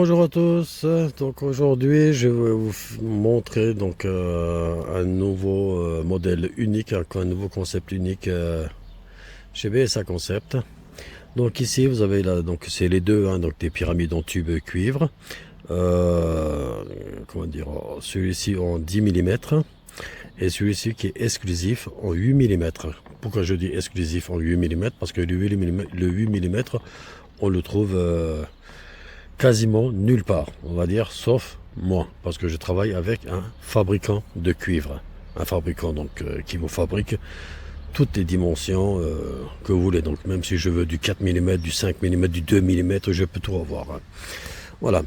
Bonjour à tous, donc aujourd'hui je vais vous montrer un nouveau modèle unique, un nouveau concept unique chez BSA Concept. Donc ici vous avez là, donc c'est les deux, donc des pyramides en tube cuivre, comment dire, celui-ci en 10 mm et celui-ci qui est exclusif en 8 mm. Pourquoi je dis exclusif en 8 mm? Parce que le 8 mm on le trouve quasiment nulle part, on va dire, sauf moi, parce que je travaille avec un fabricant de cuivre, un fabricant qui vous fabrique toutes les dimensions que vous voulez. Donc même si je veux du 4 mm, du 5 mm, du 2 mm, je peux tout avoir. Voilà.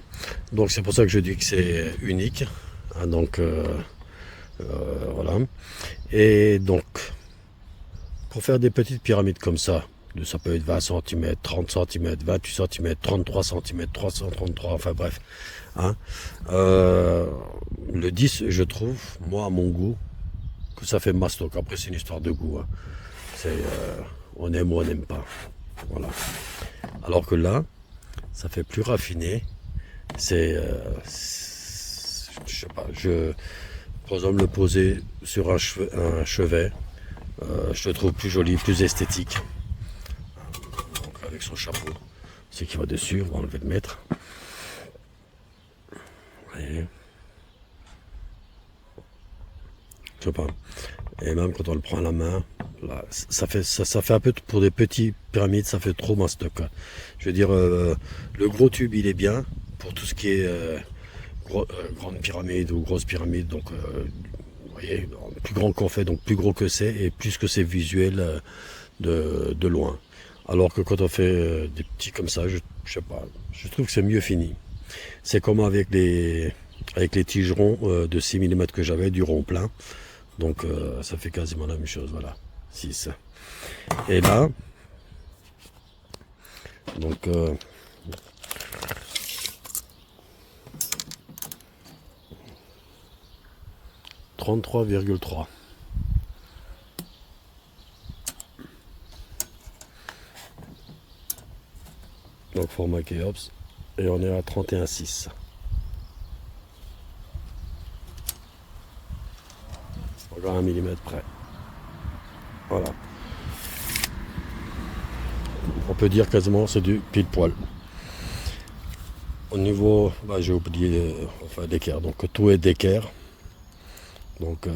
Donc c'est pour ça que je dis que c'est unique. Hein, voilà. Et donc pour faire des petites pyramides comme ça peut être 20 cm, 30 cm, 28 cm, 33 cm, 333, enfin bref. Hein. Le 10, je trouve, moi à mon goût, que ça fait mastoc. Après c'est une histoire de goût. Hein. On aime ou on n'aime pas. Voilà. Alors que là, ça fait plus raffiné. Je sais pas, par exemple le poser sur un chevet, je le trouve plus joli, plus esthétique. Donc avec son chapeau, c'est qui va dessus, on va enlever le mètre. Vous voyez. Je sais pas. Et même quand on le prend à la main, là, ça fait un peu pour des petits pyramides, ça fait trop mastoc. Je veux dire, le gros tube il est bien pour tout ce qui est grande pyramide ou grosse pyramide. Donc, vous voyez, plus grand qu'on fait, donc plus gros que c'est et plus que c'est visuel de loin. Alors que quand on fait des petits comme ça, je sais pas, je trouve que c'est mieux fini. C'est comme avec les tigerons de 6 mm que j'avais, du rond plein. Donc ça fait quasiment la même chose, voilà, 6. Et là, donc 33,3. Donc format Keops, et on est à 31,6. Encore 1 mm près. Voilà. On peut dire quasiment c'est du pile poil. Au niveau, j'ai oublié, enfin d'équerre. Donc tout est d'équerre. Donc